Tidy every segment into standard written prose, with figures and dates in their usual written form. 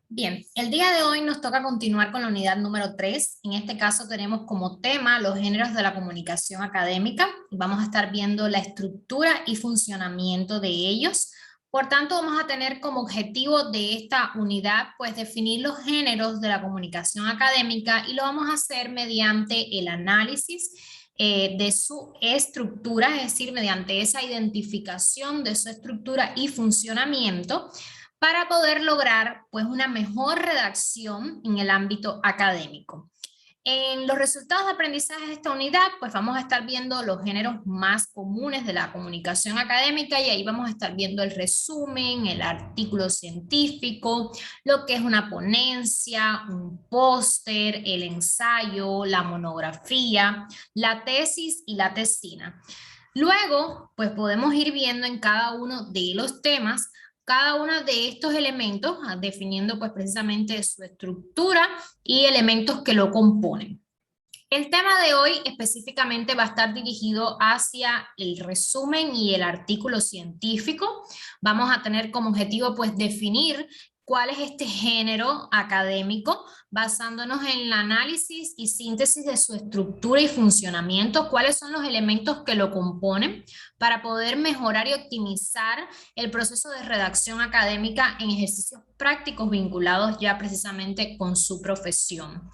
Bien, el día de hoy nos toca continuar con la unidad número 3. En este caso tenemos como tema los géneros de la comunicación académica. Vamos a estar viendo la estructura y funcionamiento de ellos. Por tanto, vamos a tener como objetivo de esta unidad, pues definir los géneros de la comunicación académica y lo vamos a hacer mediante el análisis de su estructura, es decir, mediante esa identificación de su estructura y funcionamiento, para poder lograr pues una mejor redacción en el ámbito académico. En los resultados de aprendizaje de esta unidad, pues vamos a estar viendo los géneros más comunes de la comunicación académica y ahí vamos a estar viendo el resumen, el artículo científico, lo que es una ponencia, un póster, el ensayo, la monografía, la tesis y la tesina. Luego, pues podemos ir viendo en cada uno de los temas cada uno de estos elementos, definiendo pues precisamente su estructura y elementos que lo componen. El tema de hoy específicamente va a estar dirigido hacia el resumen y el artículo científico. Vamos a tener como objetivo pues definir cuál es este género académico, basándonos en el análisis y síntesis de su estructura y funcionamiento, cuáles son los elementos que lo componen, para poder mejorar y optimizar el proceso de redacción académica en ejercicios prácticos vinculados ya precisamente con su profesión.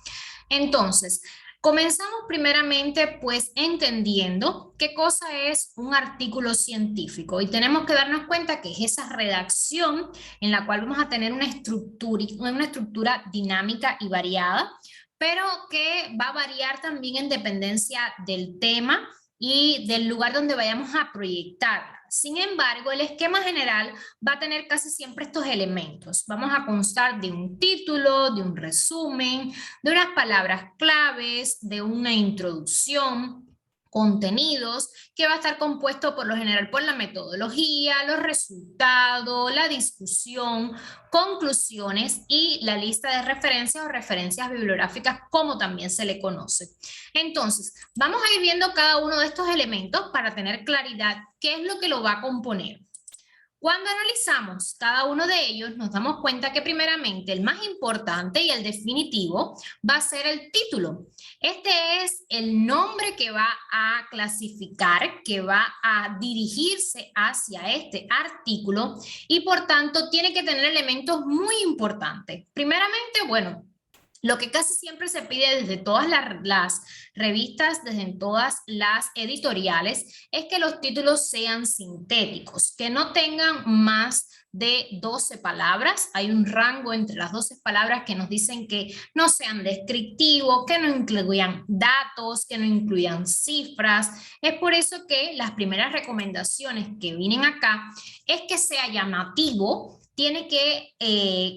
Entonces, comenzamos primeramente pues entendiendo qué cosa es un artículo científico y tenemos que darnos cuenta que es esa redacción en la cual vamos a tener una estructura dinámica y variada, pero que va a variar también en dependencia del tema y del lugar donde vayamos a proyectarla. Sin embargo, el esquema general va a tener casi siempre estos elementos. Vamos a constar de un título, de un resumen, de unas palabras claves, de una introducción, contenidos, que va a estar compuesto por lo general por la metodología, los resultados, la discusión, conclusiones y la lista de referencias o referencias bibliográficas, como también se le conoce. Entonces, vamos a ir viendo cada uno de estos elementos para tener claridad qué es lo que lo va a componer. Cuando analizamos cada uno de ellos, nos damos cuenta que primeramente el más importante y el definitivo va a ser el título. Este es el nombre que va a clasificar, que va a dirigirse hacia este artículo y por tanto tiene que tener elementos muy importantes. Primeramente, bueno, lo que casi siempre se pide desde todas las revistas, desde todas las editoriales, es que los títulos sean sintéticos, que no tengan más de 12 palabras. Hay un rango entre las 12 palabras que nos dicen que no sean descriptivos, que no incluyan datos, que no incluyan cifras. Es por eso que las primeras recomendaciones que vienen acá es que sea llamativo, tiene que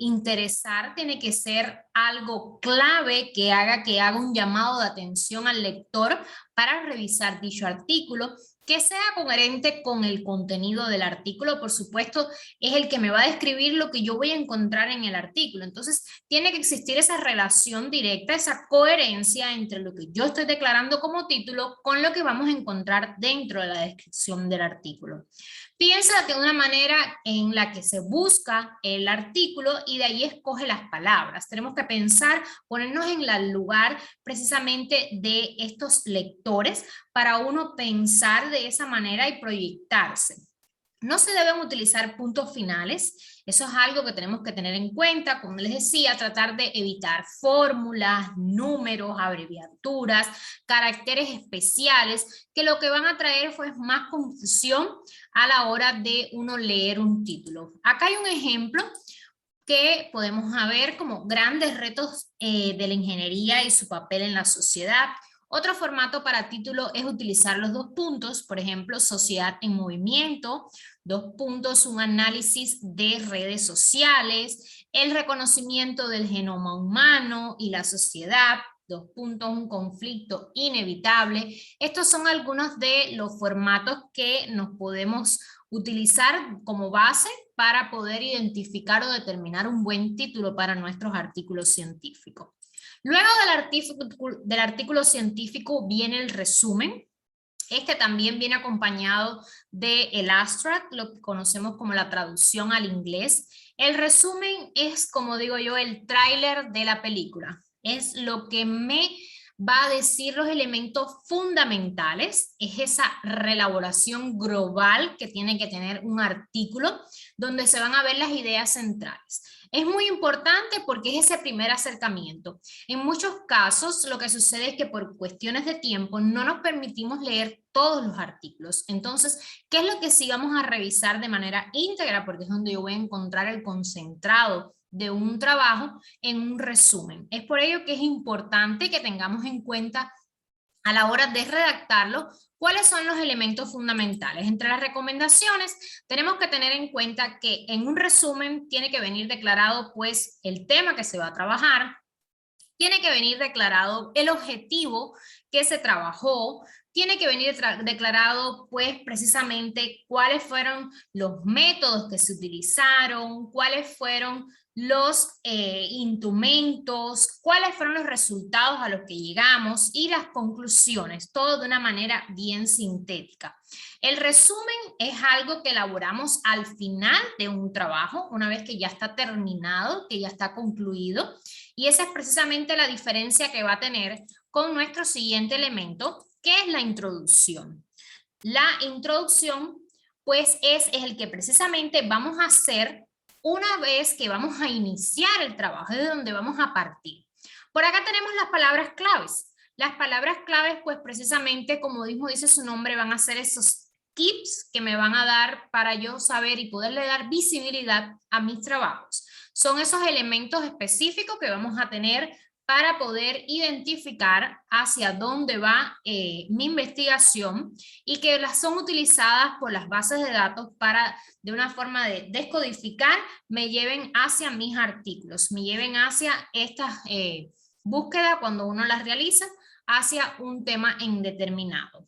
interesar, tiene que ser algo clave que haga un llamado de atención al lector para revisar dicho artículo, que sea coherente con el contenido del artículo. Por supuesto, es el que me va a describir lo que yo voy a encontrar en el artículo. Entonces, tiene que existir esa relación directa, esa coherencia entre lo que yo estoy declarando como título con lo que vamos a encontrar dentro de la descripción del artículo. Piensa de una manera en la que se busca el artículo y de ahí escoge las palabras. Tenemos que pensar, ponernos en el lugar precisamente de estos lectores para uno pensar de esa manera y proyectarse. No se deben utilizar puntos finales, eso es algo que tenemos que tener en cuenta, como les decía, tratar de evitar fórmulas, números, abreviaturas, caracteres especiales, que lo que van a traer pues más confusión a la hora de uno leer un título. Acá hay un ejemplo que podemos ver como grandes retos de la ingeniería y su papel en la sociedad. Otro formato para título es utilizar los dos puntos, por ejemplo, sociedad en movimiento, dos puntos, un análisis de redes sociales, el reconocimiento del genoma humano y la sociedad, dos puntos, un conflicto inevitable. Estos son algunos de los formatos que nos podemos utilizar como base para poder identificar o determinar un buen título para nuestros artículos científicos. Luego del artículo científico viene el resumen. Este también viene acompañado del abstract, lo que conocemos como la traducción al inglés. El resumen es, como digo yo, el tráiler de la película. Es lo que me va a decir los elementos fundamentales, es esa reelaboración global que tiene que tener un artículo donde se van a ver las ideas centrales. Es muy importante porque es ese primer acercamiento. En muchos casos lo que sucede es que por cuestiones de tiempo no nos permitimos leer todos los artículos. Entonces, ¿qué es lo que sí vamos a revisar de manera íntegra? Porque es donde yo voy a encontrar el concentrado de un trabajo en un resumen. Es por ello que es importante que tengamos en cuenta a la hora de redactarlo, ¿cuáles son los elementos fundamentales? Entre las recomendaciones, tenemos que tener en cuenta que en un resumen tiene que venir declarado pues el tema que se va a trabajar, tiene que venir declarado el objetivo que se trabajó, tiene que venir declarado pues precisamente cuáles fueron los métodos que se utilizaron, cuáles fueron los instrumentos, cuáles fueron los resultados a los que llegamos y las conclusiones, todo de una manera bien sintética. El resumen es algo que elaboramos al final de un trabajo, una vez que ya está terminado, que ya está concluido, y esa es precisamente la diferencia que va a tener con nuestro siguiente elemento, que es la introducción. La introducción, pues, es el que precisamente vamos a hacer una vez que vamos a iniciar el trabajo, es de donde vamos a partir. Por acá tenemos las palabras claves. Las palabras claves, pues, precisamente, como dice su nombre, van a ser esos tips que me van a dar para yo saber y poderle dar visibilidad a mis trabajos. Son esos elementos específicos que vamos a tener para poder identificar hacia dónde va mi investigación y que las son utilizadas por las bases de datos para, de una forma de descodificar, me lleven hacia mis artículos, me lleven hacia estas búsquedas cuando uno las realiza, hacia un tema en determinado.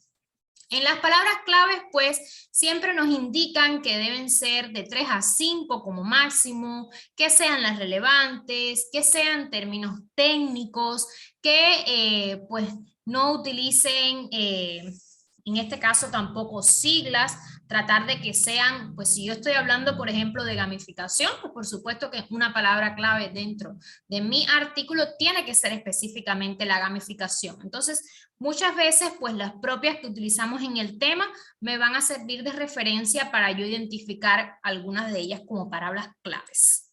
En las palabras claves, pues, siempre nos indican que deben ser de 3 a 5 como máximo, que sean las relevantes, que sean términos técnicos, que pues no utilicen, en este caso tampoco siglas, tratar de que sean, pues si yo estoy hablando, por ejemplo, de gamificación, pues por supuesto que una palabra clave dentro de mi artículo tiene que ser específicamente la gamificación. Entonces, muchas veces, pues las propias que utilizamos en el tema me van a servir de referencia para yo identificar algunas de ellas como palabras claves.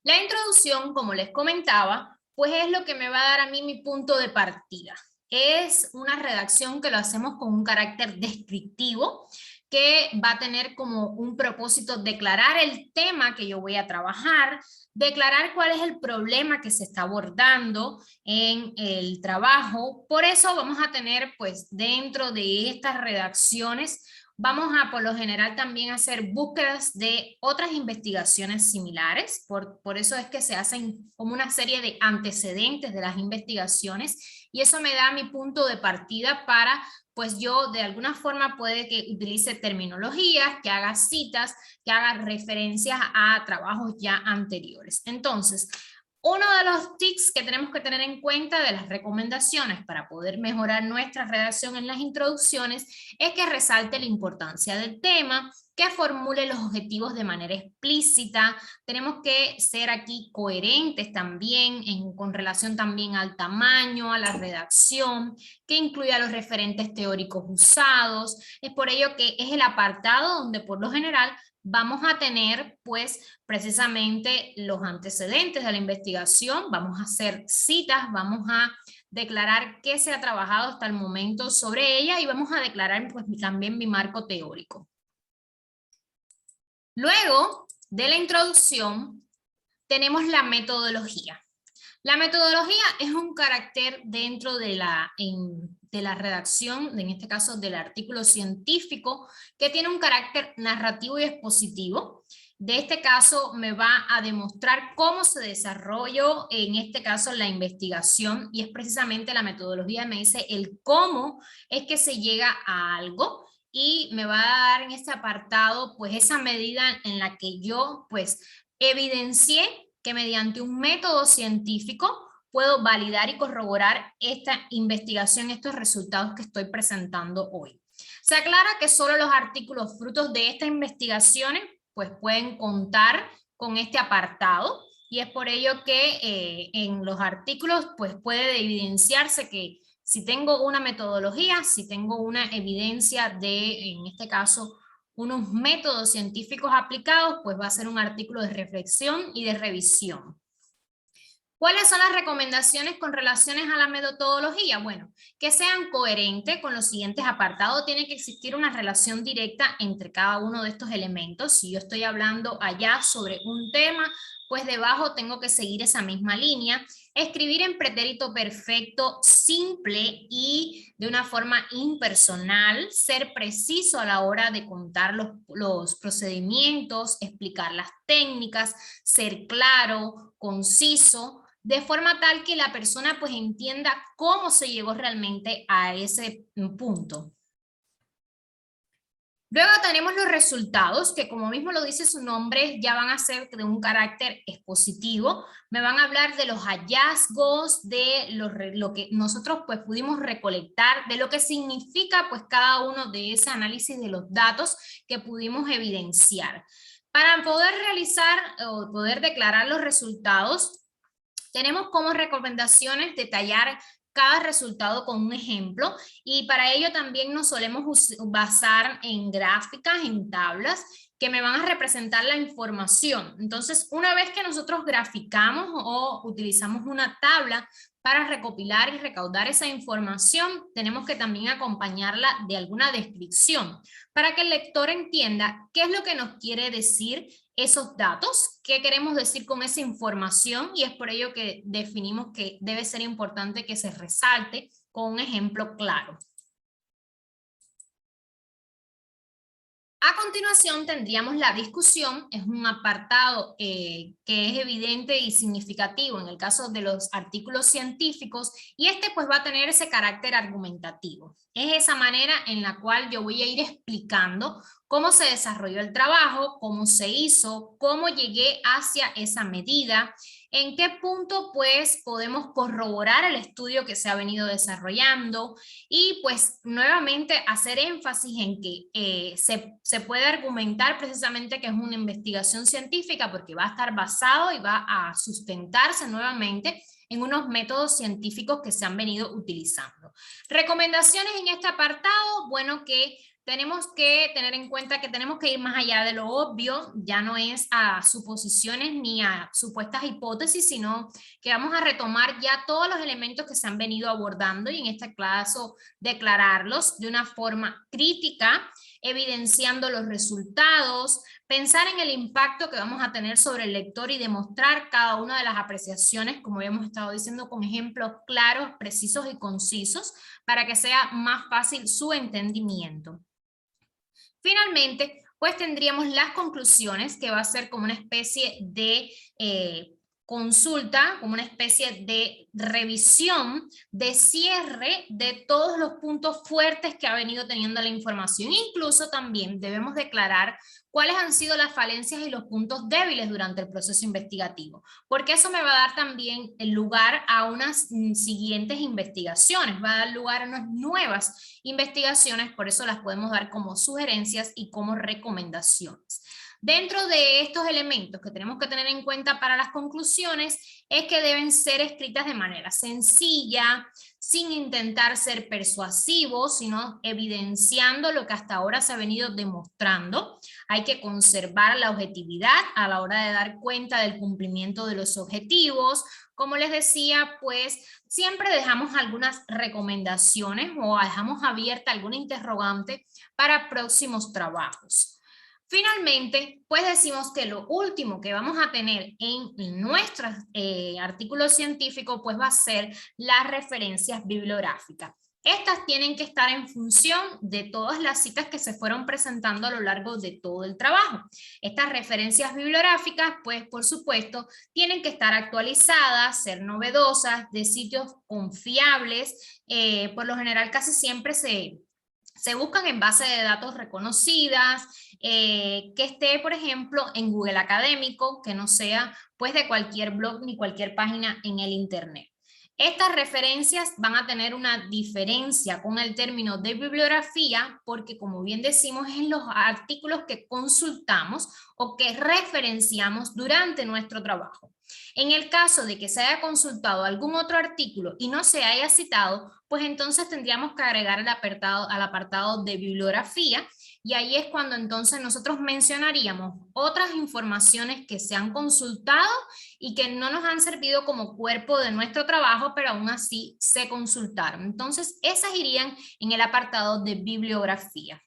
La introducción, como les comentaba, pues es lo que me va a dar a mí mi punto de partida. Es una redacción que lo hacemos con un carácter descriptivo, que va a tener como un propósito declarar el tema que yo voy a trabajar, declarar cuál es el problema que se está abordando en el trabajo. Por eso vamos a tener, pues, dentro de estas redacciones, vamos a, por lo general, también hacer búsquedas de otras investigaciones similares. Por eso es que se hacen como una serie de antecedentes de las investigaciones y eso me da mi punto de partida para, pues yo de alguna forma puede que utilice terminologías, que haga citas, que haga referencias a trabajos ya anteriores. Entonces, uno de los tips que tenemos que tener en cuenta de las recomendaciones para poder mejorar nuestra redacción en las introducciones es que resalte la importancia del tema, que formule los objetivos de manera explícita. Tenemos que ser aquí coherentes también con relación también al tamaño, a la redacción, que incluya los referentes teóricos usados. Es por ello que es el apartado donde por lo general vamos a tener pues precisamente los antecedentes de la investigación, vamos a hacer citas, vamos a declarar qué se ha trabajado hasta el momento sobre ella y vamos a declarar pues también mi marco teórico. Luego de la introducción tenemos la metodología. La metodología es un carácter dentro de la redacción, en este caso del artículo científico, que tiene un carácter narrativo y expositivo. De este caso me va a demostrar cómo se desarrolló, en este caso, la investigación, y es precisamente la metodología, me dice el cómo es que se llega a algo, y me va a dar en este apartado, pues, esa medida en la que yo, pues, evidencié que mediante un método científico puedo validar y corroborar esta investigación, estos resultados que estoy presentando hoy. Se aclara que solo los artículos frutos de estas investigaciones pues pueden contar con este apartado, y es por ello que en los artículos pues puede evidenciarse que si tengo una metodología, si tengo una evidencia de, en este caso, unos métodos científicos aplicados, pues va a ser un artículo de reflexión y de revisión. ¿Cuáles son las recomendaciones con relaciones a la metodología? Bueno, que sean coherentes con los siguientes apartados. Tiene que existir una relación directa entre cada uno de estos elementos. Si yo estoy hablando allá sobre un tema, pues debajo tengo que seguir esa misma línea. Escribir en pretérito perfecto, simple y de una forma impersonal. Ser preciso a la hora de contar los procedimientos, explicar las técnicas, ser claro, conciso, de forma tal que la persona pues entienda cómo se llegó realmente a ese punto. Luego tenemos los resultados, que como mismo lo dice su nombre, ya van a ser de un carácter expositivo. Me van a hablar de los hallazgos, de lo que nosotros pues pudimos recolectar, de lo que significa pues cada uno de ese análisis de los datos que pudimos evidenciar. Para poder realizar o poder declarar los resultados, tenemos como recomendaciones detallar cada resultado con un ejemplo, y para ello también nos solemos basar en gráficas, en tablas, que me van a representar la información. Entonces, una vez que nosotros graficamos o utilizamos una tabla para recopilar y recaudar esa información, tenemos que también acompañarla de alguna descripción para que el lector entienda qué es lo que nos quiere decir esos datos, qué queremos decir con esa información, y es por ello que definimos que debe ser importante que se resalte con un ejemplo claro. A continuación tendríamos la discusión. Es un apartado que es evidente y significativo en el caso de los artículos científicos, y este pues va a tener ese carácter argumentativo. Es esa manera en la cual yo voy a ir explicando cómo se desarrolló el trabajo, cómo se hizo, cómo llegué hacia esa medida, en qué punto pues podemos corroborar el estudio que se ha venido desarrollando, y pues nuevamente hacer énfasis en que se puede argumentar precisamente que es una investigación científica porque va a estar basado y va a sustentarse nuevamente en unos métodos científicos que se han venido utilizando. Recomendaciones en este apartado, bueno, que tenemos que tener en cuenta que tenemos que ir más allá de lo obvio, ya no es a suposiciones ni a supuestas hipótesis, sino que vamos a retomar ya todos los elementos que se han venido abordando, y en este caso declararlos de una forma crítica, evidenciando los resultados, pensar en el impacto que vamos a tener sobre el lector y demostrar cada una de las apreciaciones, como hemos estado diciendo, con ejemplos claros, precisos y concisos, para que sea más fácil su entendimiento. Finalmente, pues tendríamos las conclusiones, que va a ser como una especie de consulta, como una especie de revisión, de cierre de todos los puntos fuertes que ha venido teniendo la información. Incluso también debemos declarar cuáles han sido las falencias y los puntos débiles durante el proceso investigativo, porque eso me va a dar también el lugar a unas siguientes investigaciones, va a dar lugar a unas nuevas investigaciones, por eso las podemos dar como sugerencias y como recomendaciones. Dentro de estos elementos que tenemos que tener en cuenta para las conclusiones es que deben ser escritas de manera sencilla, sin intentar ser persuasivos, sino evidenciando lo que hasta ahora se ha venido demostrando. Hay que conservar la objetividad a la hora de dar cuenta del cumplimiento de los objetivos. Como les decía, pues siempre dejamos algunas recomendaciones o dejamos abierta alguna interrogante para próximos trabajos. Finalmente, pues decimos que lo último que vamos a tener en nuestros artículos científicos pues va a ser las referencias bibliográficas. Estas tienen que estar en función de todas las citas que se fueron presentando a lo largo de todo el trabajo. Estas referencias bibliográficas, pues por supuesto, tienen que estar actualizadas, ser novedosas, de sitios confiables. Por lo general casi siempre se buscan en bases de datos reconocidas, que esté, por ejemplo, en Google Académico, que no sea pues de cualquier blog ni cualquier página en el internet. Estas referencias van a tener una diferencia con el término de bibliografía porque, como bien decimos, es los artículos que consultamos o que referenciamos durante nuestro trabajo. En el caso de que se haya consultado algún otro artículo y no se haya citado, pues entonces tendríamos que agregar al apartado de bibliografía, y ahí es cuando entonces nosotros mencionaríamos otras informaciones que se han consultado y que no nos han servido como cuerpo de nuestro trabajo, pero aún así se consultaron. Entonces, esas irían en el apartado de bibliografía.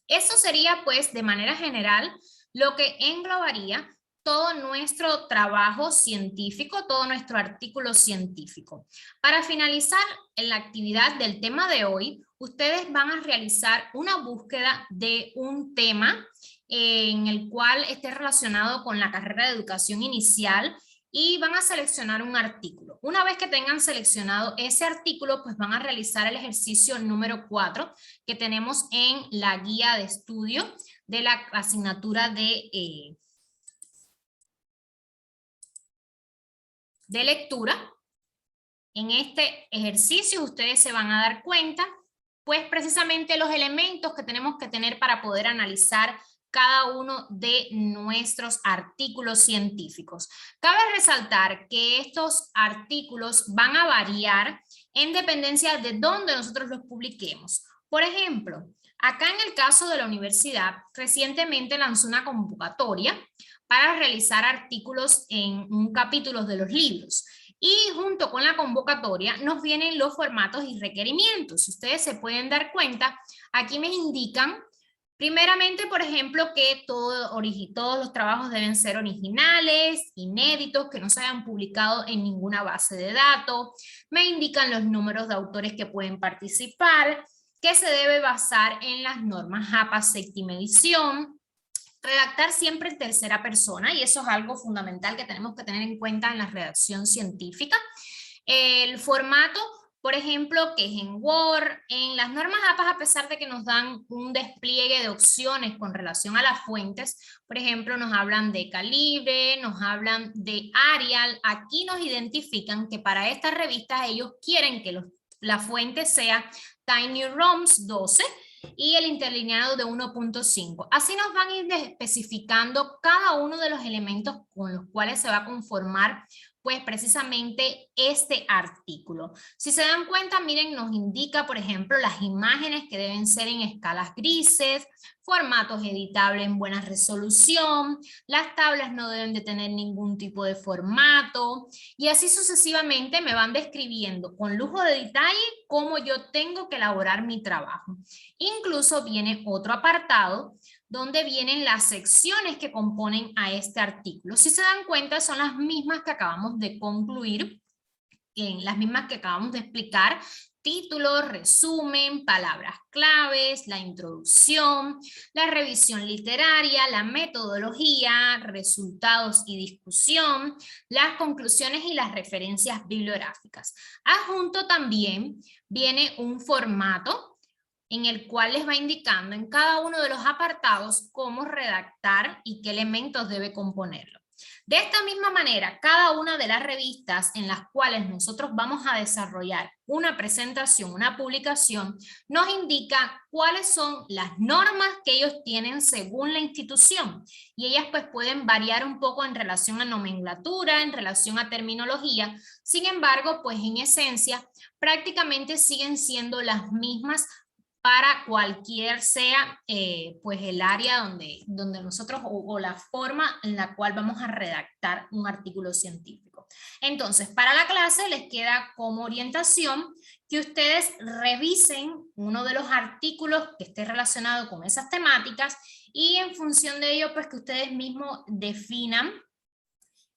Eso sería, pues, de manera general, lo que englobaría todo nuestro trabajo científico, todo nuestro artículo científico. Para finalizar en la actividad del tema de hoy, ustedes van a realizar una búsqueda de un tema en el cual esté relacionado con la carrera de educación inicial y van a seleccionar un artículo. Una vez que tengan seleccionado ese artículo, pues van a realizar el ejercicio número 4 que tenemos en la guía de estudio de la asignatura de lectura. En este ejercicio ustedes se van a dar cuenta, pues precisamente los elementos que tenemos que tener para poder analizar cada uno de nuestros artículos científicos. Cabe resaltar que estos artículos van a variar en dependencia de dónde nosotros los publiquemos. Por ejemplo, acá en el caso de la universidad, recientemente lanzó una convocatoria para realizar artículos en un capítulo de los libros. Y junto con la convocatoria nos vienen los formatos y requerimientos. Ustedes se pueden dar cuenta, aquí me indican, primeramente, por ejemplo, que todos los trabajos deben ser originales, inéditos, que no se hayan publicado en ninguna base de datos. Me indican los números de autores que pueden participar, que se debe basar en las normas APA séptima edición. Redactar siempre en tercera persona, y eso es algo fundamental que tenemos que tener en cuenta en la redacción científica. El formato, por ejemplo, que es en Word. En las normas APA, a pesar de que nos dan un despliegue de opciones con relación a las fuentes, por ejemplo, nos hablan de calibre, nos hablan de Arial, aquí nos identifican que para estas revistas ellos quieren que la fuente sea Tiny Roms 12, y el interlineado de 1.5. Así nos van a ir especificando cada uno de los elementos con los cuales se va a conformar pues precisamente este artículo. Si se dan cuenta, miren, nos indica, por ejemplo, las imágenes que deben ser en escalas grises, formatos editables en buena resolución, las tablas no deben de tener ningún tipo de formato, y así sucesivamente me van describiendo con lujo de detalle cómo yo tengo que elaborar mi trabajo. Incluso viene otro apartado donde vienen las secciones que componen a este artículo. Si se dan cuenta, son las mismas que acabamos de concluir, las mismas que acabamos de explicar: título, resumen, palabras claves, la introducción, la revisión literaria, la metodología, resultados y discusión, las conclusiones y las referencias bibliográficas. Adjunto también viene un formato en el cual les va indicando en cada uno de los apartados cómo redactar y qué elementos debe componerlo. De esta misma manera, cada una de las revistas en las cuales nosotros vamos a desarrollar una presentación, una publicación, nos indica cuáles son las normas que ellos tienen según la institución, y ellas pues pueden variar un poco en relación a nomenclatura, en relación a terminología. Sin embargo, pues en esencia prácticamente siguen siendo las mismas para cualquier sea pues el área donde nosotros o la forma en la cual vamos a redactar un artículo científico. Entonces, para la clase les queda como orientación que ustedes revisen uno de los artículos que esté relacionado con esas temáticas, y en función de ello pues que ustedes mismos definan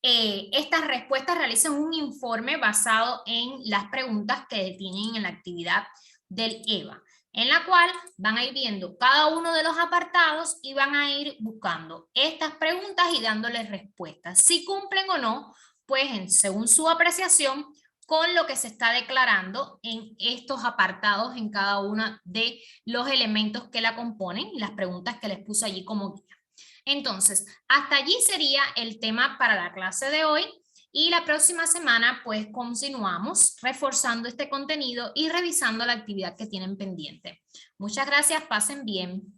estas respuestas, realicen un informe basado en las preguntas que tienen en la actividad del EVA, en la cual van a ir viendo cada uno de los apartados y van a ir buscando estas preguntas y dándoles respuestas. Si cumplen o no, pues según su apreciación, con lo que se está declarando en estos apartados, en cada uno de los elementos que la componen, las preguntas que les puse allí como guía. Entonces, hasta allí sería el tema para la clase de hoy. Y la próxima semana pues continuamos reforzando este contenido y revisando la actividad que tienen pendiente. Muchas gracias, pasen bien.